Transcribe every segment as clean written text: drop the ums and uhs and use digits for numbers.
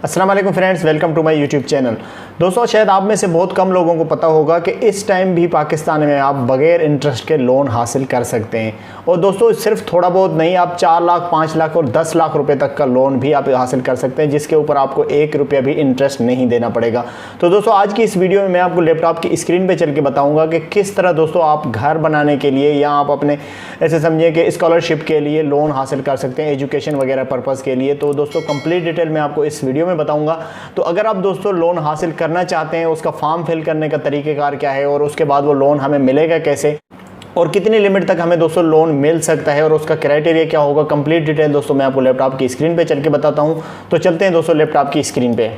अस्सलाम वालेकुम friends, welcome to my YouTube channel. दोस्तों, शायद आप में से बहुत कम लोगों को पता होगा कि इस टाइम भी पाकिस्तान में आप बगैर इंटरेस्ट के लोन हासिल कर सकते हैं। और दोस्तों, सिर्फ थोड़ा बहुत नहीं, आप 4 लाख, 5 लाख और 10 लाख रुपए तक का लोन भी आप हासिल कर सकते हैं, जिसके ऊपर आपको 1 रुपया भी इंटरेस्ट नहीं देना पड़ेगा। तो दोस्तों, आज की इस वीडियो में मैं आपको लैपटॉप की स्क्रीन पर चल के बताऊँगा कि किस तरह दोस्तों आप घर बनाने के लिए या आप अपने ऐसे समझिए कि स्कॉलरशिप के लिए लोन हासिल कर सकते हैं, एजुकेशन वगैरह पर्पज़ के लिए। तो दोस्तों, कंप्लीट डिटेल मैं आपको इस वीडियो में बताऊंगा। तो अगर आप दोस्तों लोन हासिल करना चाहते हैं, उसका फॉर्म फिल करने का तरीक़ेकार क्या है और उसके बाद वो लोन हमें मिलेगा कैसे और कितनी लिमिट तक हमें दोस्तों लोन मिल सकता है और उसका क्राइटेरिया क्या होगा, कंप्लीट डिटेल दोस्तों मैं आपको लैपटॉप की स्क्रीन पे चल के बताता हूं। तो चलते हैं दोस्तों लैपटॉप की स्क्रीन पे।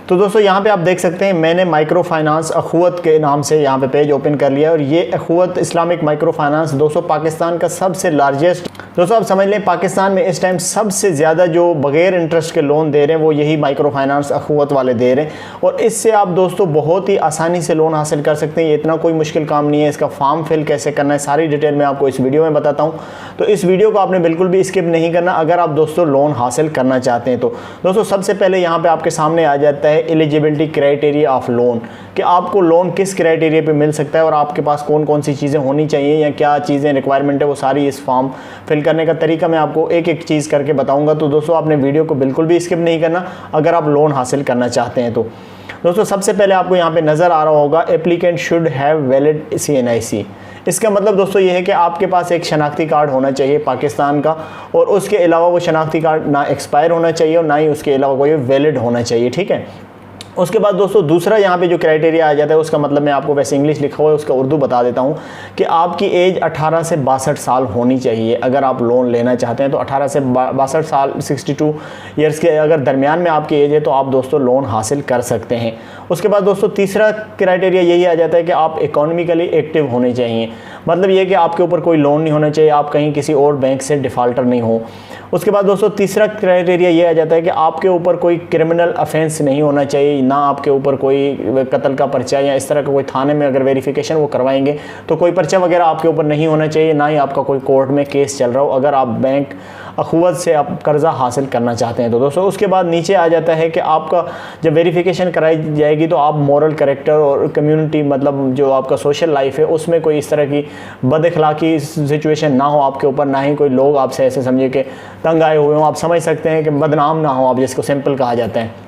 तो दोस्तों, यहाँ पे आप देख सकते हैं मैंने माइक्रो फाइनेंस अखुवत के नाम से यहाँ पे पेज ओपन कर लिया। और ये अखुवत इस्लामिक माइक्रो फाइनेंस दोस्तों पाकिस्तान का सबसे लार्जेस्ट, दोस्तों आप समझ लें पाकिस्तान में इस टाइम सबसे ज़्यादा जो बगैर इंटरेस्ट के लोन दे रहे हैं वो यही माइक्रो फाइनेंस अखुवत वाले दे रहे हैं। और इससे आप दोस्तों बहुत ही आसानी से लोन हासिल कर सकते हैं। ये इतना कोई मुश्किल काम नहीं है। इसका फॉर्म फिल कैसे करना है सारी डिटेल मैं आपको इस वीडियो में बताता हूँ। तो इस वीडियो को आपने बिल्कुल भी स्किप नहीं करना अगर आप दोस्तों लोन हासिल करना चाहते हैं। तो दोस्तों, सबसे पहले यहाँ पर आपके सामने आ जाता है एलिजिबिलिटी क्राइटेरिया ऑफ लोन, कि आपको लोन किस क्राइटेरिया पे मिल सकता है और आपके पास कौन कौन सी चीज़ें होनी चाहिए या क्या चीज़ें रिक्वायरमेंट है, वो सारी इस फॉर्म फिल करने का तरीका मैं आपको एक एक चीज़ करके बताऊंगा। तो दोस्तों, आपने वीडियो को बिल्कुल भी स्किप नहीं करना अगर आप लोन हासिल करना चाहते हैं। तो दोस्तों, सबसे पहले आपको यहाँ पे नज़र आ रहा होगा applicant should have valid CNIC। इसका मतलब दोस्तों ये है कि आपके पास एक शनाख्ती कार्ड होना चाहिए पाकिस्तान का, और उसके अलावा वो शनाख्ती कार्ड ना एक्सपायर होना चाहिए और ना ही उसके अलावा कोई वैलिड होना चाहिए, ठीक है। उसके बाद दोस्तों दूसरा यहाँ पे जो क्राइटेरिया आ जाता है, उसका मतलब मैं आपको वैसे इंग्लिश लिखा हुआ है उसका उर्दू बता देता हूँ कि आपकी एज 18 से 62 साल होनी चाहिए। अगर आप लोन लेना चाहते हैं तो 18 से 62 साल 62 ईयर्स के अगर दरमियान में आपकी एज है तो आप दोस्तों लोन हासिल कर सकते हैं। उसके बाद दोस्तों तीसरा क्राइटेरिया यही आ जाता है कि आप इकोनॉमिकली एक्टिव होने चाहिए। मतलब ये कि आपके ऊपर कोई लोन नहीं होना चाहिए, आप कहीं किसी और बैंक से डिफ़ाल्टर नहीं हो। उसके बाद दोस्तों तीसरा क्राइटेरिया ये आ जाता है कि आपके ऊपर कोई क्रिमिनल अफेंस नहीं होना चाहिए, ना आपके ऊपर कोई कत्ल का पर्चा या इस तरह का कोई थाने में अगर वेरिफिकेशन वो करवाएंगे तो कोई पर्चा वगैरह आपके ऊपर नहीं होना चाहिए, ना ही आपका कोई कोर्ट में केस चल रहा हो अगर आप बैंक अखुवत से आप कर्ज़ा हासिल करना चाहते हैं। तो दोस्तों उसके बाद नीचे आ जाता है कि आपका जब वेरिफिकेशन कराई जाएगी तो आप मॉरल कैरेक्टर और कम्युनिटी, मतलब जो आपका सोशल लाइफ है उसमें कोई इस तरह की बदअखलाकी सिचुएशन ना हो आपके ऊपर, ना ही कोई लोग आपसे ऐसे समझिए कि तंग आए हुए हों, आप समझ सकते हैं कि बदनाम ना हो आप, जिसको सिंपल कहा जाता है।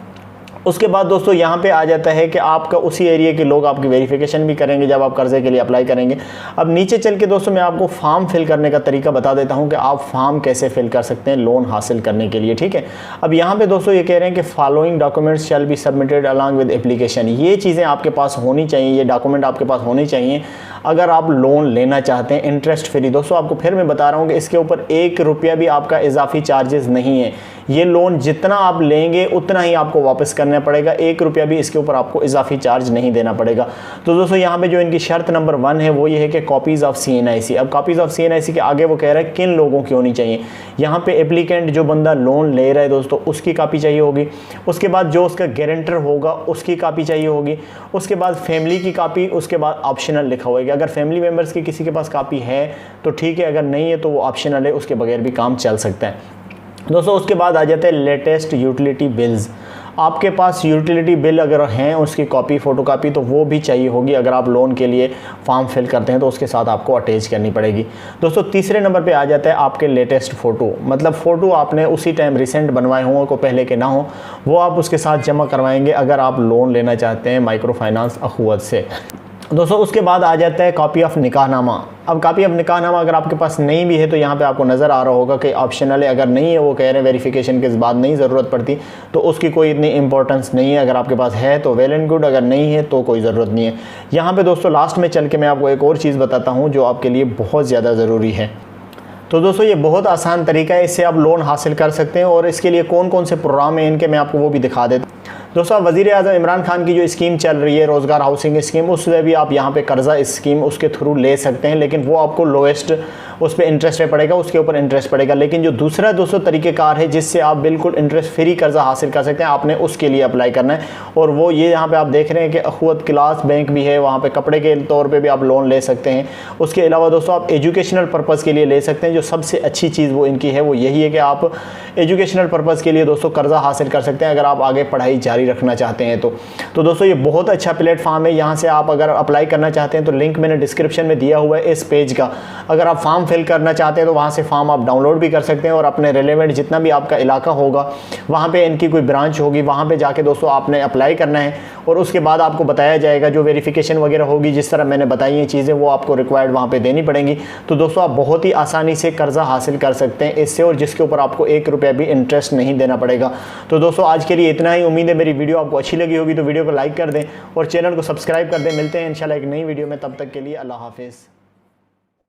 उसके बाद दोस्तों यहाँ पे आ जाता है कि आपका उसी एरिया के लोग आपकी वेरिफिकेशन भी करेंगे जब आप कर्ज़े के लिए अप्लाई करेंगे। अब नीचे चल के दोस्तों मैं आपको फॉर्म फिल करने का तरीका बता देता हूँ कि आप फॉर्म कैसे फिल कर सकते हैं लोन हासिल करने के लिए, ठीक है। अब यहाँ पे दोस्तों ये कह रहे हैं कि following documents shall be submitted along with application. ये चीज़ें आपके पास होनी चाहिए, ये डॉक्यूमेंट आपके पास होने चाहिए अगर आप लोन लेना चाहते हैं इंटरेस्ट फ्री। दोस्तों आपको फिर मैं बता रहा हूँ कि इसके ऊपर 1 रुपया भी आपका इजाफी चार्जेस नहीं है। ये लोन जितना आप लेंगे उतना ही आपको वापस करना पड़ेगा, 1 रुपया भी इसके ऊपर आपको इजाफी चार्ज नहीं देना पड़ेगा। तो दोस्तों यहाँ पे जो इनकी शर्त नंबर 1 है वो ये है कि कॉपीज़ ऑफ CNIC। अब कॉपीज़ ऑफ CNIC के आगे वो कह रहा है किन लोगों की होनी चाहिए। यहाँ पे एप्लीकेंट जो बंदा लोन ले रहा है दोस्तों उसकी कापी चाहिए होगी। उसके बाद जो उसका गारंटर होगा उसकी कापी चाहिए होगी। उसके बाद फैमिली की कापी, उसके बाद ऑप्शनल लिखा हुआ है कि अगर फैमिली मेम्बर्स की किसी के पास कापी है तो ठीक है, अगर नहीं है तो वो ऑप्शनल है, उसके बगैर भी काम चल सकता है। दोस्तों उसके बाद आ जाते हैं लेटेस्ट यूटिलिटी बिल्स। आपके पास यूटिलिटी बिल अगर हैं उसकी कॉपी, फ़ोटोकॉपी तो वो भी चाहिए होगी। अगर आप लोन के लिए फॉर्म फिल करते हैं तो उसके साथ आपको अटैच करनी पड़ेगी। दोस्तों तीसरे नंबर पे आ जाता है आपके लेटेस्ट फ़ोटो, मतलब फ़ोटो आपने उसी टाइम रिसेंट बनवाए हों को पहले के ना हो, वो आप उसके साथ जमा करवाएंगे अगर आप लोन लेना चाहते हैं माइक्रो फाइनेंस अखुवत से। दोस्तों उसके बाद आ जाता है कॉपी ऑफ निकाहनामा। अब कॉपी ऑफ निकाहनामा अगर आपके पास नहीं भी है तो यहाँ पे आपको नज़र आ रहा होगा कि ऑप्शनल है। अगर नहीं है, वो कह रहे हैं वेरिफिकेशन के बाद नहीं ज़रूरत पड़ती, तो उसकी कोई इतनी इंपॉर्टेंस नहीं है। अगर आपके पास है तो वेल एंड गुड, अगर नहीं है तो कोई ज़रूरत नहीं है। यहाँ पे दोस्तों लास्ट में चल के मैं आपको एक और चीज़ बताता हूँ जो आपके लिए बहुत ज़्यादा ज़रूरी है। तो दोस्तों ये बहुत आसान तरीका है, इससे आप लोन हासिल कर सकते हैं। और इसके लिए कौन कौन से प्रोग्राम हैं इनके मैं आपको वो भी दिखा देता हूँ। दोस्तों वज़ीर आज़म इमरान खान की जो स्कीम चल रही है रोज़गार हाउसिंग स्कीम, उससे भी आप यहाँ पे कर्ज़ा स्कीम उसके थ्रू ले सकते हैं, लेकिन वो आपको लोएस्ट उस पर इंटरेस्ट रेट पड़ेगा, उसके ऊपर इंटरेस्ट पड़ेगा। लेकिन जो दूसरा दोस्तों तरीक़ेकार है जिससे आप बिल्कुल इंटरेस्ट फ्री कर्ज़ा हासिल कर सकते हैं, आपने उसके लिए अप्लाई करना है। और वो ये यहाँ पे आप देख रहे हैं कि अखुवत क्लास बैंक भी है, वहाँ पे कपड़े के तौर पे भी आप लोन ले सकते हैं। उसके अलावा दोस्तों आप एजुकेशनल पर्पज़ के लिए ले सकते हैं। जो सबसे अच्छी चीज़ वो इनकी है वो यही है कि आप एजुकेशनल पर्पज़ के लिए दोस्तों कर्ज़ा हासिल कर सकते हैं अगर आप आगे पढ़ाई जारी रखना चाहते हैं तो दोस्तों ये बहुत अच्छा प्लेटफॉर्म है। यहाँ से आप अगर अप्लाई करना चाहते हैं तो लिंक मैंने डिस्क्रिप्शन में दिया हुआ है इस पेज का। अगर आप फॉर्म फिल करना चाहते हैं तो वहाँ से फॉर्म आप डाउनलोड भी कर सकते हैं और अपने रिलेवेंट जितना भी आपका इलाका होगा वहाँ पे इनकी कोई ब्रांच होगी वहाँ पे जाके दोस्तों आपने अप्लाई करना है और उसके बाद आपको बताया जाएगा जो वेरिफिकेशन वगैरह होगी जिस तरह मैंने बताई ये चीज़ें वो आपको रिक्वायर्ड वहाँ पे देनी पड़ेंगी। तो दोस्तों आप बहुत ही आसानी से कर्जा हासिल कर सकते हैं इससे और जिसके ऊपर आपको 1 रुपया भी इंटरेस्ट नहीं देना पड़ेगा। तो दोस्तों आज के लिए इतना ही। उम्मीद है मेरी वीडियो आपको अच्छी लगी होगी तो वीडियो को लाइक कर दें और चैनल को सब्सक्राइब कर दें। मिलते हैं इंशाल्लाह एक नई वीडियो में, तब तक के लिए अल्लाह हाफिज़।